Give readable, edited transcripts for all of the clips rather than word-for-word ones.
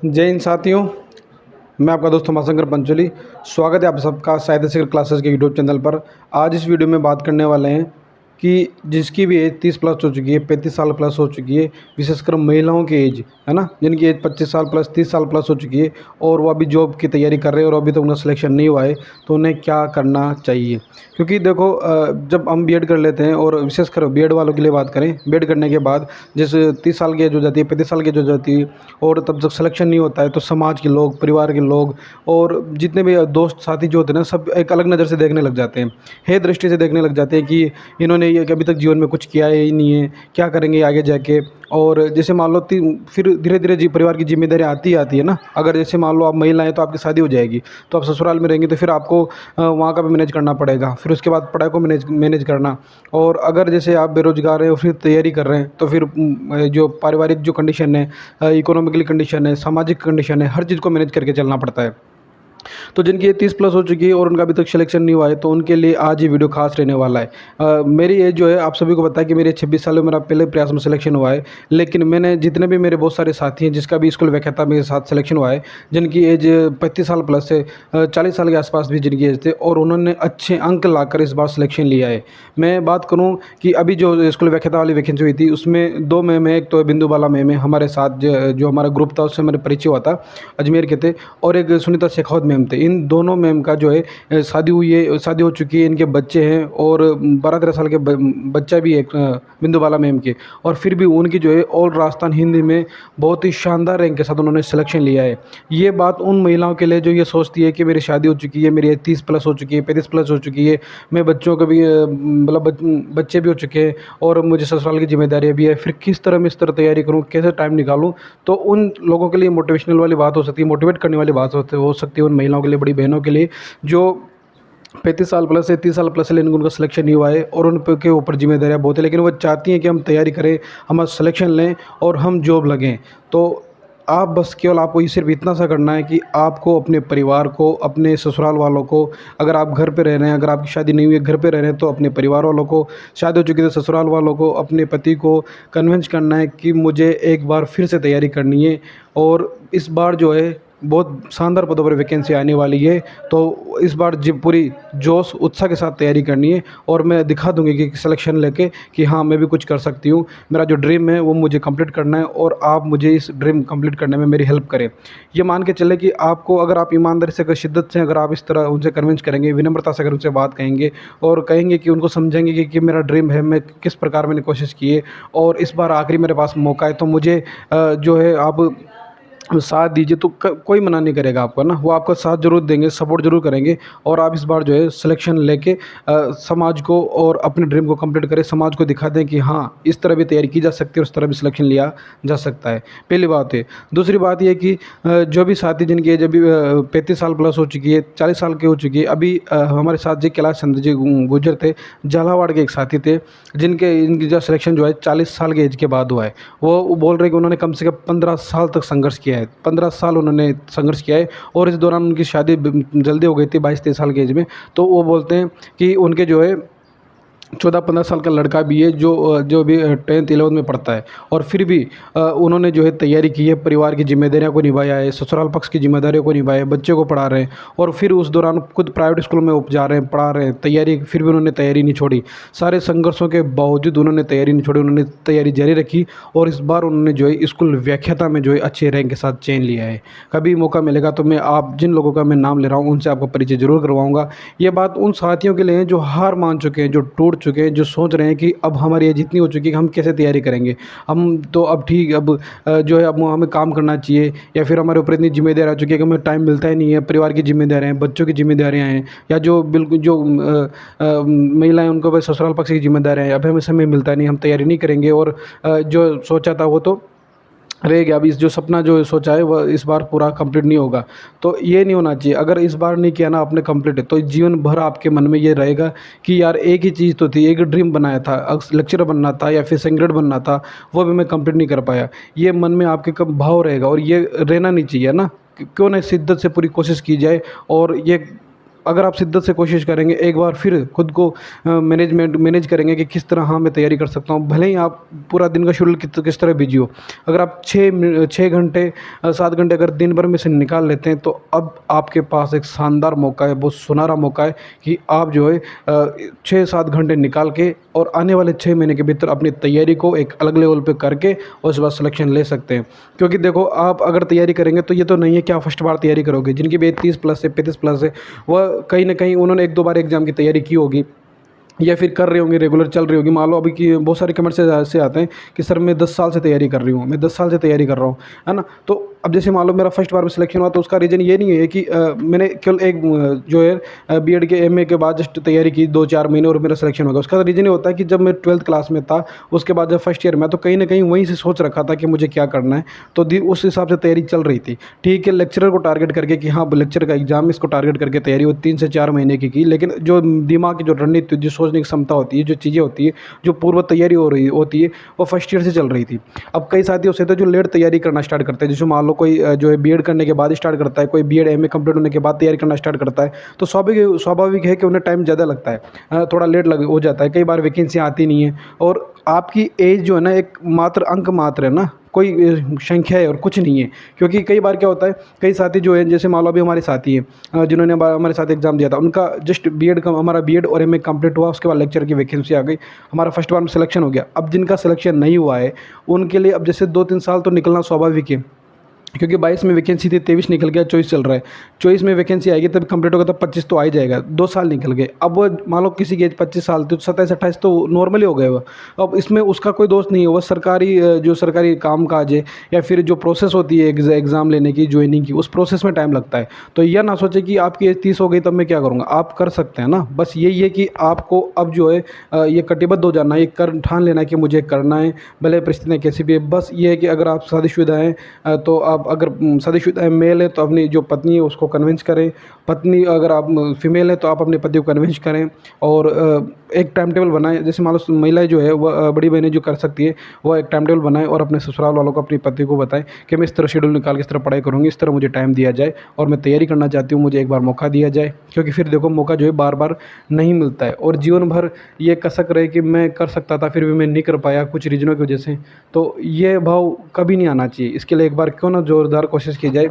जय हिंद साथियों। मैं आपका दोस्त उमाशंकर पंचोली। स्वागत है आप सबका साहित्य शिखर क्लासेस के यूट्यूब चैनल पर। आज इस वीडियो में बात करने वाले हैं कि जिसकी भी एज 30 प्लस हो चुकी है, 35 साल प्लस हो चुकी है, विशेषकर महिलाओं की एज है ना, जिनकी एज 25 साल प्लस 30 साल प्लस हो चुकी है और वो अभी जॉब की तैयारी कर रहे हैं और अभी तो उनका सिलेक्शन नहीं हुआ है, तो उन्हें क्या करना चाहिए। क्योंकि देखो, जब हम बीएड कर लेते हैं और विशेषकर बीएड वालों के लिए बात करें, बीएड करने के बाद जैसे 30 साल की एज हो जाती है, 35 साल की एज हो जाती है और तब तक सिलेक्शन नहीं होता है, तो समाज के लोग, परिवार के लोग और जितने भी दोस्त साथी जो होते हैं ना, सब एक अलग नज़र से देखने लग जाते हैं, हे दृष्टि से देखने लग जाते हैं कि इन्होंने ये अभी तक जीवन में कुछ किया ही नहीं है, क्या करेंगे आगे जाके। और जैसे मान लो फिर धीरे धीरे जी परिवार की जिम्मेदारी आती है ना। अगर जैसे मान लो आप महिला हैं तो आपकी शादी हो जाएगी, तो आप ससुराल में रहेंगे, तो फिर आपको वहाँ का भी मैनेज करना पड़ेगा, फिर उसके बाद पढ़ाई को मैनेज मैनेज करना। और अगर जैसे आप बेरोजगार हैं और फिर तैयारी कर रहे हैं, तो फिर जो पारिवारिक जो कंडीशन है, इकोनॉमिकली कंडीशन है, सामाजिक कंडीशन है, हर चीज़ को मैनेज करके चलना पड़ता है। तो जिनकी ये 30 प्लस हो चुकी है और उनका अभी तक सिलेक्शन नहीं हुआ है, तो उनके लिए आज ये वीडियो खास रहने वाला है। मेरी एज जो है, आप सभी को पता है कि मेरी 26 साल में मेरा पहले प्रयास में सिलेक्शन हुआ है। लेकिन मैंने जितने भी मेरे बहुत सारे साथी हैं जिसका भी स्कूल व्याख्याता मेरे साथ सिलेक्शन हुआ है, जिनकी एज 35 साल प्लस है, 40 साल के आसपास भी जिनकी एज थे, और उन्होंने अच्छे अंक लाकर इस बार सिलेक्शन लिया है। मैं बात करूँ कि अभी जो स्कूल व्याख्याता वाली वैकेंसी हुई थी, उसमें 2 मैम है। एक तो बिंदु बाला मैम है, हमारे साथ जो हमारा ग्रुप था उससे मेरे परिचय हुआ था, अजमेर के थे। और एक सुनीता शेखावत मैम थे। इन दोनों मैम का जो है शादी हुई है, शादी हो चुकी है, इनके बच्चे हैं और 12-13 साल के बच्चा भी है बिंदु बाला मैम के। और फिर भी उनकी जो है ऑल राजस्थान हिंदी में बहुत ही शानदार रैंक के साथ उन्होंने सिलेक्शन लिया है। ये बात उन महिलाओं के लिए जो ये सोचती है कि मेरी शादी हो चुकी है, मेरी 30 प्लस हो चुकी है, 35 प्लस हो चुकी है, मैं बच्चों का भी मतलब बच्चे भी हो चुके हैं और मुझे ससुराल की जिम्मेदारियाँ भी है, फिर किस तरह मैं इस तरह तैयारी करूँ, कैसे टाइम निकालूँ। तो उन लोगों के लिए मोटिवेशनल वाली बात हो सकती है, मोटिवेट करने वाली बात हो सकती है उन महिलाओं के लिए, बड़ी बहनों के लिए जो 35 साल प्लस है, 30 साल प्लस है, लेकिन उनका सिलेक्शन नहीं हुआ है और उन पे के ऊपर जिम्मेदारियाँ बहुत है, लेकिन वो चाहती हैं कि हम तैयारी करें, हम सिलेक्शन लें और हम जॉब लगें। तो आप बस केवल आपको ये सिर्फ इतना सा करना है कि आपको अपने परिवार को, अपने ससुराल वालों को, अगर आप घर पे रह रहे हैं, अगर आपकी शादी नहीं हुई है, घर पे रह रहे हैं, तो अपने परिवार वालों को, शादी हो चुकी है तो ससुराल वालों को, अपने पति को कन्विंस करना है कि मुझे एक बार फिर से तैयारी करनी है और इस बार जो है बहुत शानदार पदों पर वैकेंसी आने वाली है। तो इस बार पूरी जोश उत्साह के साथ तैयारी करनी है और मैं दिखा दूंगी कि सिलेक्शन लेके कि हाँ, मैं भी कुछ कर सकती हूँ। मेरा जो ड्रीम है वो मुझे कंप्लीट करना है और आप मुझे इस ड्रीम कंप्लीट करने में मेरी हेल्प करें। ये मान के चले कि आपको, अगर आप ईमानदारी से, अगर शिद्दत से, अगर आप इस तरह उनसे कन्विंस करेंगे, विनम्रता से अगर उनसे बात कहेंगे और कहेंगे कि उनको समझेंगे कि मेरा ड्रीम है, मैं किस प्रकार मैंने कोशिश की है और इस बार आखिरी मेरे पास मौका है, तो मुझे जो है आप साथ दीजिए, तो कोई मना नहीं करेगा आपका ना, वो आपका साथ ज़रूर देंगे, सपोर्ट ज़रूर करेंगे। और आप इस बार जो है सिलेक्शन लेके समाज को और अपने ड्रीम को कंप्लीट करें, समाज को दिखा दें कि हाँ, इस तरह भी तैयारी की जा सकती है और इस तरह भी सिलेक्शन लिया जा सकता है। पहली बात है। दूसरी बात ये कि जो भी साथी जिनकी एज अभी 35 साल प्लस हो चुकी है, 40 साल की हो चुकी है, अभी हमारे साथ जी कैलाश चंद्र जी गुजर थे, झालावाड़ के एक साथी थे, इनकी जो सिलेक्शन जो है 40 साल की एज के बाद हुआ है। वो बोल रहे हैं कि उन्होंने कम से कम 15 साल तक संघर्ष किया है, 15 साल उन्होंने संघर्ष किया है और इस दौरान उनकी शादी जल्दी हो गई थी 22-23 साल की एज में। तो वो बोलते हैं कि उनके जो है 14-15 साल का लड़का भी है जो भी 10th 11th में पढ़ता है और फिर भी उन्होंने जो है तैयारी की है, परिवार की जिम्मेदारियों को निभाया है, ससुराल पक्ष की जिम्मेदारियों को निभाया है, बच्चे को पढ़ा रहे हैं और फिर उस दौरान खुद प्राइवेट स्कूल में जा रहे हैं, पढ़ा रहे हैं, तैयारी, फिर भी उन्होंने तैयारी नहीं छोड़ी। सारे संघर्षों के बावजूद उन्होंने तैयारी नहीं छोड़ी, उन्होंने तैयारी जारी रखी और इस बार उन्होंने जो है स्कूल व्याख्याता में जो है अच्छे रैंक के साथ चयन लिया है। कभी मौका मिलेगा तो मैं आप जिन लोगों का मैं नाम ले रहा हूँ उनसे आपका परिचय जरूर करवाऊँगा। ये बात उन साथियों के लिए है जो हार मान चुके हैं, जो टूट चुके हैं, जो सोच रहे हैं कि अब हमारी एज इतनी हो चुकी है कि हम कैसे तैयारी करेंगे, हम तो अब ठीक, अब जो है अब हमें काम करना चाहिए, या फिर हमारे ऊपर इतनी जिम्मेदारी आ चुकी है कि हमें टाइम मिलता ही नहीं है, परिवार की जिम्मेदारियाँ हैं, बच्चों की जिम्मेदारियाँ हैं, या जो बिल्कुल जो महिलाएं उनको बस ससुराल पक्ष की जिम्मेदारियाँ हैं, अब हमें समय मिलता नहीं, हम तैयारी नहीं करेंगे और जो सोचा था वो तो रह गया। अभी जो सपना जो सोचा है वह इस बार पूरा कंप्लीट नहीं होगा। तो ये नहीं होना चाहिए। अगर इस बार नहीं किया ना आपने कंप्लीट, तो जीवन भर आपके मन में ये रहेगा कि यार एक ही चीज़ तो थी, एक ड्रीम बनाया था, लेक्चरर बनना था या फिर सिंगर बनना था, वो भी मैं कंप्लीट नहीं कर पाया। ये मन में आपके कब भाव रहेगा और ये रहना नहीं चाहिए ना। क्यों ना शिद्दत से पूरी कोशिश की जाए और ये अगर आप शिद्दत से कोशिश करेंगे, एक बार फिर खुद को मैनेज करेंगे कि किस तरह हाँ मैं तैयारी कर सकता हूँ, भले ही आप पूरा दिन का शेड्यूल किस तरह बिजी हो। अगर आप 6 घंटे 7 घंटे अगर दिन भर में से निकाल लेते हैं, तो अब आपके पास एक शानदार मौका है, बहुत सुनहरा मौका है कि आप जो है 6-7 घंटे निकाल के और आने वाले 6 महीने के भीतर अपनी तैयारी को एक अलग लेवल पे करके और उसके बाद सिलेक्शन ले सकते हैं। क्योंकि देखो, आप अगर तैयारी करेंगे तो ये तो नहीं है कि आप फर्स्ट बार तैयारी करोगे। जिनकी भी एज 30+ है, 35+ है, वह कहीं ना कहीं उन्होंने 1-2 बार एग्ज़ाम की तैयारी की होगी या फिर कर रहे होंगे, रेगुलर चल रही होगी। मान लो अभी की बहुत सारे कमेंट्स से आते हैं कि सर मैं 10 साल से तैयारी कर रही हूँ, मैं 10 साल से तैयारी कर रहा हूँ, है ना। तो अब जैसे मान लो मेरा फर्स्ट बार में सिलेक्शन हुआ, तो उसका रीज़न ये नहीं है कि मैंने केवल एक जो है बीएड के एमए के बाद जस्ट तैयारी की 2-4 महीने और मेरा सिलेक्शन हो गया। उसका रीज़न ये होता है कि जब मैं 12th क्लास में था, उसके बाद जब फर्स्ट ईयर में, तो कहीं ना कहीं वहीं से सोच रखा था कि मुझे क्या करना है, तो उस हिसाब से तैयारी चल रही थी। ठीक है, लेक्चरर को टारगेट करके कि हाँ लेक्चर का एग्जाम, इसको टारगेट करके तैयारी वो 3 से 4 महीने की, लेकिन जो दिमाग की जो रणनीति, जो सोचने की क्षमता होती है, जो चीज़ें होती है, जो पूर्व तैयारी हो रही होती है, वो फर्स्ट ईयर से चल रही थी। अब कई साथी होते हैं जो लेट तैयारी करना स्टार्ट करते हैं। जैसे मान लो कोई जो है बीएड करने के बाद स्टार्ट करता है, कोई बीएड एमए कंप्लीट होने के बाद तैयारी करना स्टार्ट करता है, तो स्वाभाविक है कि उन्हें टाइम ज़्यादा लगता है, थोड़ा लेट लग हो जाता है। कई बार वैकेंसी आती नहीं है, और आपकी एज जो है ना एक मात्र अंक मात्र है ना, कोई संख्या है और कुछ नहीं है। क्योंकि कई बार क्या होता है, कई साथी जो है, जैसे मान लो अभी हमारे साथी हैं जिन्होंने हमारे साथ एग्ज़ाम दिया था, उनका जस्ट बीएड का, हमारा बीएड और एमए कंप्लीट हुआ, उसके बाद लेक्चर की वैकेंसी आ गई, हमारा फर्स्ट बार में सिलेक्शन हो गया। अब जिनका सिलेक्शन नहीं हुआ है, उनके लिए अब जैसे 2-3 साल तो निकलना स्वाभाविक है, क्योंकि 22 में वैकेंसी थी, 23 निकल गया, 24 चल रहा है। 24 में वैकेंसी आएगी, तब कंप्लीट होगा, तब 25 तो आ ही जाएगा। 2 साल निकल गए। अब वो मान लो किसी की एज 25 साल थी, तो 27-28 तो नॉर्मली हो गए वो। अब इसमें उसका कोई दोष नहीं है, वो सरकारी जो सरकारी काम काज है या फिर जो प्रोसेस होती है एग्ज़ाम लेने की, ज्वाइनिंग की, उस प्रोसेस में टाइम लगता है। तो यह ना सोचे कि आपकी एज 30 हो गई तब मैं क्या करूँगा, आप कर सकते हैं ना। बस यही है कि आपको अब जो है ये कटिबद्ध हो जाना है, ये कर ठान लेना है कि मुझे करना है, भले परिस्थितियाँ कैसी भी है। बस ये है कि अगर आप शादीशुदा हैं, तो आप अगर शादीशुदा मेल है तो अपनी जो पत्नी है उसको कन्विंस करें। पत्नी अगर आप फीमेल है तो आप अपने पति को कन्विंस करें, और एक टाइम टेबल बनाएं। जैसे मान लो महिलाएं जो है, वह बड़ी बहनें जो कर सकती है, वह एक टाइम टेबल बनाएं और अपने ससुराल वालों को, अपने पति को बताएं कि मैं इस तरह शेड्यूल निकाल के इस तरह पढ़ाई करूँगी, इस तरह मुझे टाइम दिया जाए और मैं तैयारी करना चाहती हूँ, मुझे एक बार मौका दिया जाए। क्योंकि फिर देखो, मौका जो है बार बार नहीं मिलता है, और जीवन भर ये कसक रहे कि मैं कर सकता था फिर भी मैं नहीं कर पाया कुछ रीजनों की वजह से, तो ये भाव कभी नहीं आना चाहिए। इसके लिए एक बार क्यों ना जोरदार कोशिश की जाए।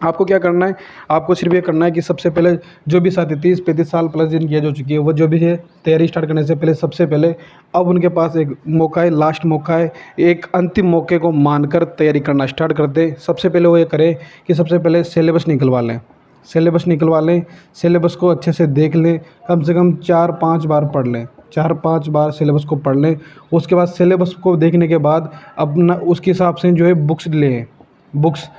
आपको क्या करना है, आपको सिर्फ ये करना है कि सबसे पहले जो भी साथी 30-35 साल प्लस जिनकी एज हो चुकी है, वो जो भी है तैयारी स्टार्ट करने से पहले, सबसे पहले अब उनके पास एक मौका है, लास्ट मौका है, एक अंतिम मौके को मानकर तैयारी करना स्टार्ट कर दें। सबसे पहले वो ये करें कि सबसे पहले सिलेबस निकलवा लें। सिलेबस निकलवा लें, सिलेबस को अच्छे से देख लें, कम से कम 4-5 बार पढ़ लें, 4-5 बार सिलेबस को पढ़ लें। उसके बाद सिलेबस को देखने के बाद अपना उसके हिसाब से जो है बुक्स लें। बुक्स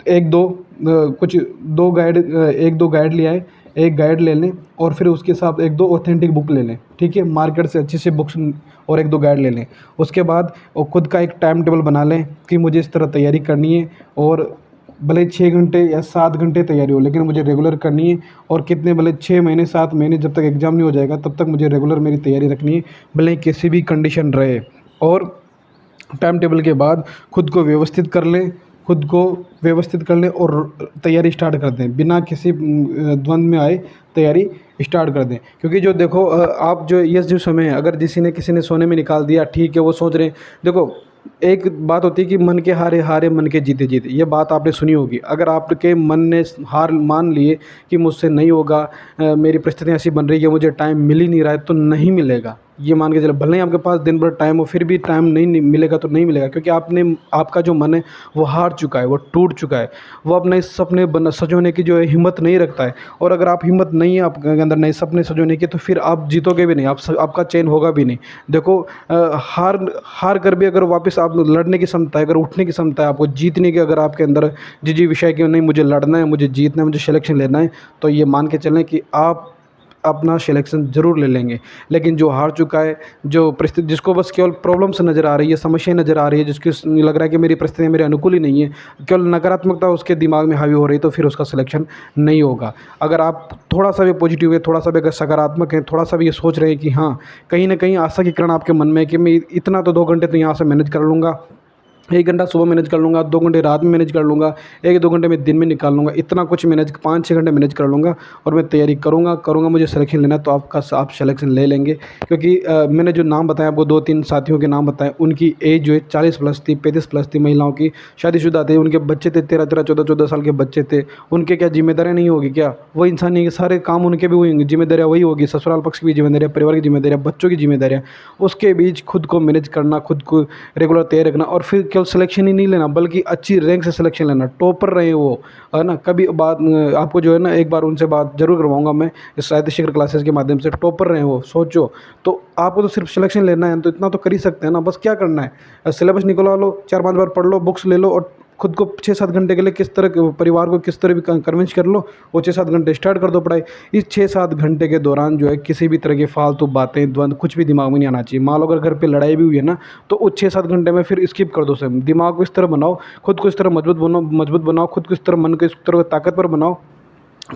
एक दो कुछ 2 गाइड, 1-2 गाइड ले आए, एक गाइड ले लें, और फिर उसके साथ 1-2 ऑथेंटिक बुक ले लें, ठीक है, मार्केट से अच्छी सी बुक्स, और 1-2 गाइड ले लें। उसके बाद खुद का एक टाइम टेबल बना लें कि मुझे इस तरह तैयारी करनी है, और भले ही 6 घंटे या 7 घंटे तैयारी हो, लेकिन मुझे रेगुलर करनी है। और कितने, भले 6 महीने 7 महीने, जब तक एग्ज़ाम नहीं हो जाएगा तब तक मुझे रेगुलर मेरी तैयारी रखनी है, भले ही किसी भी कंडीशन रहे। और टाइम टेबल के बाद खुद को व्यवस्थित कर लें, खुद को व्यवस्थित कर लें और तैयारी स्टार्ट कर दें, बिना किसी द्वंद्व में आए तैयारी स्टार्ट कर दें। क्योंकि जो देखो, आप जो ये जो समय है, अगर किसी ने सोने में निकाल दिया, ठीक है, वो सोच रहे हैं, देखो एक बात होती है कि मन के हारे हारे, मन के जीते जीते, ये बात आपने सुनी होगी। अगर आपके मन ने हार मान लिए कि मुझसे नहीं होगा, मेरी परिस्थितियाँ ऐसी बन रही है, मुझे टाइम मिल ही नहीं रहा है, तो नहीं मिलेगा। ये मान के चलो, भले ही आपके पास दिन भर टाइम हो, फिर भी टाइम नहीं मिलेगा तो नहीं मिलेगा। क्योंकि आपका जो मन है वो हार चुका है, वो टूट चुका है, वो अपने सपने सजोने की जो है हिम्मत नहीं रखता है। और अगर आप हिम्मत नहीं है आपके अंदर नए सपने सजोने की, तो फिर आप जीतोगे भी नहीं, आपका चयन होगा भी नहीं। देखो, हार कर भी अगर वापस आप लड़ने की क्षमता है, अगर उठने की क्षमता है, आपको जीतने की अगर आपके अंदर जी विषय की नहीं, मुझे लड़ना है, मुझे जीतना है, मुझे सिलेक्शन लेना है, तो ये मान के चलें कि आप अपना सिलेक्शन ज़रूर ले लेंगे। लेकिन जो हार चुका है, जो परिस्थिति, जिसको बस केवल प्रॉब्लम्स नज़र आ रही है, समस्याएं नज़र आ रही है, जिसकी लग रहा है कि मेरी परिस्थितियाँ मेरे अनुकूल ही नहीं है, केवल नकारात्मकता उसके दिमाग में हावी हो रही है, तो फिर उसका सिलेक्शन नहीं होगा। अगर आप थोड़ा सा भी पॉजिटिव है, थोड़ा सा भी अगर सकारात्मक है, थोड़ा सा भी ये सोच रहे हैं कि हाँ, कहीं ना कहीं आशा की किरण आपके मन में है कि मैं इतना तो 2 घंटे तो यहाँ से मैनेज कर लूँगा, 1 घंटा सुबह मैनेज कर लूँगा, 2 घंटे रात में मैनेज कर लूँगा, 1-2 घंटे मैं दिन में निकाल लूँगा, इतना कुछ मैनेज 5-6 घंटे मैनेज कर लूँगा और मैं तैयारी करूँगा। मुझे सिलेक्शन लेना है तो आप सिलेक्शन ले लेंगे, क्योंकि मैंने जो नाम बताया आपको 2-3 साथियों के नाम बताए, उनकी एज जो है 40 प्लस थी, 35 प्लस थी, महिलाओं की शादीशुदा थे, उनके बच्चे थे 13-13, 14-14 साल के बच्चे थे। उनके क्या जिम्मेदारियाँ नहीं होगी क्या? वो इंसान नहीं है, सारे काम उनके भी वही होंगे, जिम्मेदारियाँ वही होगी, ससुराल पक्ष की भी जिम्मेदारियाँ, परिवार की जिम्मेदारियाँ, बच्चों की जिम्मेदारियाँ। उसके बीच खुद को मैनेज करना, खुद को रेगुलर तैयार रखना और फिर केवल सिलेक्शन ही नहीं लेना बल्कि अच्छी रैंक से सिलेक्शन लेना, टॉपर रहे वो, है ना। कभी बात आपको जो है ना, एक बार उनसे बात ज़रूर करवाऊंगा मैं इस साहित्य शिखर क्लासेस के माध्यम से, टॉपर रहे वो, सोचो। तो आपको तो सिर्फ सिलेक्शन लेना है, तो इतना तो कर ही सकते हैं ना, बस क्या करना है, सिलेबस निकलवा लो, 4-5 बार पढ़ लो, बुक्स ले लो और खुद को 6-7 घंटे के लिए किस तरह परिवार को किस तरह भी कन्विंस कर लो, वो 6-7 घंटे स्टार्ट कर दो पढ़ाई। इस 6-7 घंटे के दौरान जो है किसी भी तरह की फालतू बातें, द्वंद्व कुछ भी दिमाग में नहीं आना चाहिए। मान लो अगर घर पे लड़ाई भी हुई है ना, तो उस 6-7 घंटे में फिर स्किप कर दो सब। दिमाग को इस तरह बनाओ, खुद को इस तरह मजबूत बनाओ, खुद को इस तरह, मन को इस तरह ताकतवर बनाओ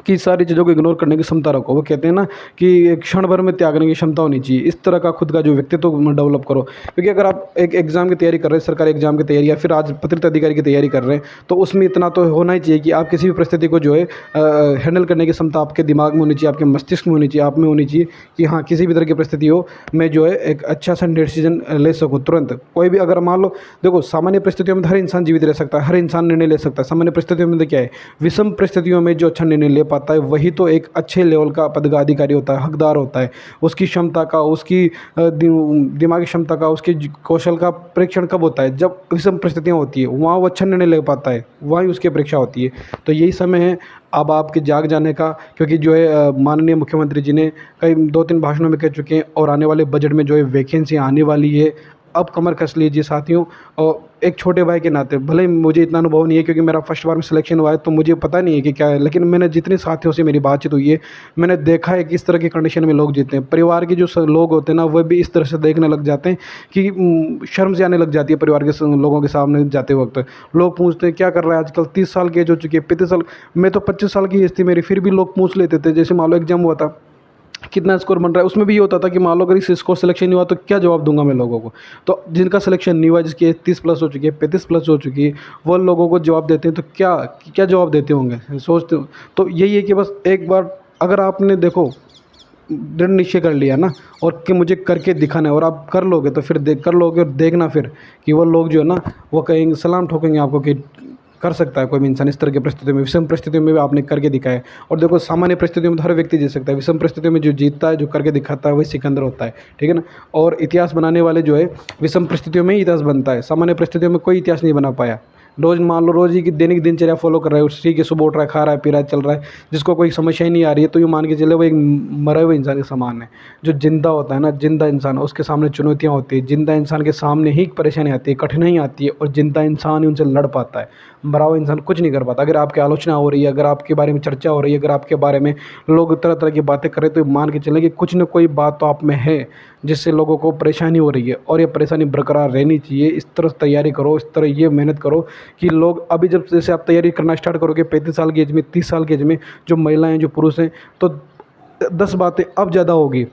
कि सारी चीज़ों को इग्नोर करने की क्षमता रखो। वो कहते हैं ना कि एक क्षण भर में त्यागने की क्षमता होनी चाहिए। इस तरह का खुद का जो व्यक्तित्व डेवलप करो, क्योंकि अगर आप एक एग्ज़ाम की तैयारी कर रहे हैं, सरकारी एग्ज़ाम की तैयारी या फिर आज पत्रित अधिकारी की तैयारी कर रहे हैं, तो उसमें इतना तो होना ही चाहिए कि आप किसी भी परिस्थिति को जो है हैंडल करने की क्षमता आपके दिमाग में होनी चाहिए, आपके मस्तिष्क में होनी चाहिए, आप में होनी चाहिए कि हाँ, किसी भी तरह की परिस्थिति हो, मैं जो है एक अच्छा सा डिसीजन ले सकूँ तुरंत। कोई भी अगर मान लो, देखो सामान्य परिस्थितियों में हर इंसान जीवित रह सकता है, हर इंसान निर्णय ले सकता है। सामान्य परिस्थितियों में तो क्या है, विषम परिस्थितियों में जो अच्छा निर्णय ले पाता है वही तो एक अच्छे लेवल का पद का अधिकारी होता है, हकदार होता है। उसकी क्षमता का, उसकी दिमागी क्षमता का, उसके कौशल का परीक्षण कब होता है? जब विषम परिस्थितियाँ होती है, वहाँ वो अच्छा निर्णय ले पाता है, वहीं उसकी परीक्षा होती है। तो यही समय है अब आपके जाग जाने का, क्योंकि जो है माननीय मुख्यमंत्री जी ने कई 2-3 भाषणों में कह चुके हैं और आने वाले बजट में जो है वैकेंसी आने वाली है। अब कमर कस लीजिए साथियों। और एक छोटे भाई के नाते, भले ही मुझे इतना अनुभव नहीं है क्योंकि मेरा फर्स्ट बार में सिलेक्शन हुआ है, तो मुझे पता नहीं है कि क्या है, लेकिन मैंने जितने साथियों से मेरी बातचीत हुई है, मैंने देखा है कि इस तरह की कंडीशन में लोग जीते हैं। परिवार के जो लोग होते हैं ना, वो भी इस तरह से देखने लग जाते हैं कि शर्म से आने लग जाती है परिवार के लोगों के सामने जाते वक्त। लोग पूछते हैं क्या कर रहा है आजकल, 30 साल की एज हो चुकी है, 35 साल, मैं तो 25 साल की एज थी मेरी, फिर भी लोग पूछ लेते थे। जैसे मान लो एग्जाम हुआ था, कितना स्कोर बन रहा है, उसमें भी ये होता था कि मान लो अगर इस स्कोर सिलेक्शन नहीं हुआ तो क्या जवाब दूंगा मैं लोगों को। तो जिनका सिलेक्शन नहीं हुआ, जिसकी एज 30 प्लस हो चुकी है, 35 प्लस हो चुकी है, वो लोगों को जवाब देते हैं तो क्या क्या जवाब देते होंगे, सोचते हो। तो यही है कि बस एक बार अगर आपने देखो दृढ़ निश्चय कर लिया ना, और कि मुझे करके दिखाना है, और आप कर लोगे तो फिर देख कर लोगे और देखना फिर कि वो लोग जो है ना, वो कहेंगे, सलाम ठोकेंगे आपको कि कर सकता है कोई भी इंसान इस तरह की परिस्थितियों में, विषम परिस्थितियों में भी आपने करके दिखाया है। और देखो सामान्य परिस्थितियों में तो हर व्यक्ति जीत सकता है, विषम परिस्थितियों में जो जीतता है, जो करके दिखाता है, वही सिकंदर होता है, ठीक है ना। और इतिहास बनाने वाले जो है विषम परिस्थितियों में ही इतिहास बनता है, सामान्य परिस्थितियों में कोई इतिहास नहीं बना पाया। रोज़ मान लो रोज़ ही की दैनिक दिनचर्या फॉलो कर रहा है, उसी के सुबह उठ रहा है, खा रहा है, पी रहा है, चल रहा है, जिसको कोई समस्या ही नहीं आ रही है, तो यूँ मान के चले वो एक मरे हुए इंसान के समान है। जो जिंदा होता है ना, जिंदा इंसान, उसके सामने चुनौतियाँ होती है, जिंदा इंसान के सामने ही परेशानी आती है, कठिनाई आती है, और जिंदा इंसान ही उनसे लड़ पाता है। मरा हुआ इंसान कुछ नहीं कर पाता। अगर आपकी आलोचना हो रही है, अगर आपके बारे में चर्चा हो रही है, अगर आपके बारे में लोग तरह तरह की बातें कर रहे हैं, तो मान के चलें कि कुछ न कोई बात तो आप में है जिससे लोगों को परेशानी हो रही है, और ये परेशानी बरकरार रहनी चाहिए। इस तरह तैयारी करो, इस तरह ये मेहनत करो कि लोग अभी जब जैसे आप तैयारी करना स्टार्ट करोगे 35 साल की एज में, 30 साल की एज में, जो महिलाएं जो पुरुष हैं, तो 10 बातें अब ज़्यादा होगी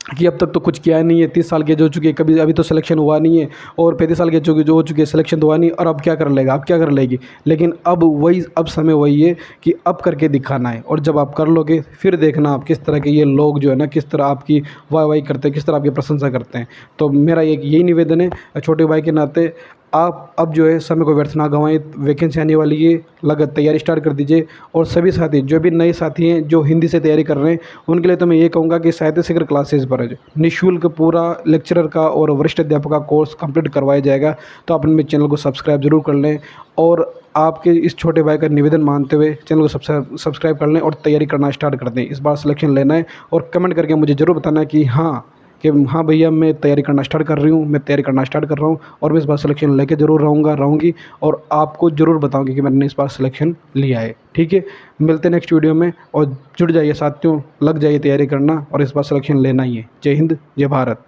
कि अब तक तो कुछ किया नहीं है, 30 साल के जो हो चुकी है, कभी अभी तो सिलेक्शन हुआ नहीं है, और 35 साल के जो हो चुके हैं सिलेक्शन तो हुआ नहीं, और अब क्या कर लेगा, अब क्या कर लेगी। लेकिन अब वही, अब समय वही है कि अब करके दिखाना है, और जब आप कर लोगे फिर देखना आप किस तरह के ये लोग जो है ना, किस तरह आपकी वाहवाही करते हैं, किस तरह आपकी प्रशंसा करते हैं। तो मेरा एक यही निवेदन है छोटे भाई के नाते, आप अब जो है समय को व्यर्थ ना गंवाएं, वैकेंसी आने वाली है, लगत तैयारी स्टार्ट कर दीजिए। और सभी साथी जो भी नए साथी हैं जो हिंदी से तैयारी कर रहे हैं, उनके लिए तो मैं ये कहूँगा कि साहित्य शिखर क्लासेस पर है, निःशुल्क पूरा लेक्चरर का और वरिष्ठ अध्यापक का कोर्स कंप्लीट करवाया जाएगा। तो आप मेरे चैनल को सब्सक्राइब जरूर कर लें, और आपके इस छोटे भाई का निवेदन मानते हुए चैनल को सब्सक्राइब कर लें और तैयारी करना स्टार्ट कर दें। इस बार सिलेक्शन लेना है, और कमेंट करके मुझे ज़रूर बताना कि हाँ भैया, मैं तैयारी करना स्टार्ट कर रही हूँ, मैं तैयारी करना स्टार्ट कर रहा हूँ, और मैं इस बार सिलेक्शन लेके ज़रूर रहूँगी, और आपको ज़रूर बताऊँगी कि मैंने इस बार सिलेक्शन लिया है। ठीक है, मिलते हैं नेक्स्ट वीडियो में, और जुड़ जाइए साथियों, लग जाइए तैयारी करना, और इस बार सिलेक्शन लेना ही है। जय हिंद, जय भारत।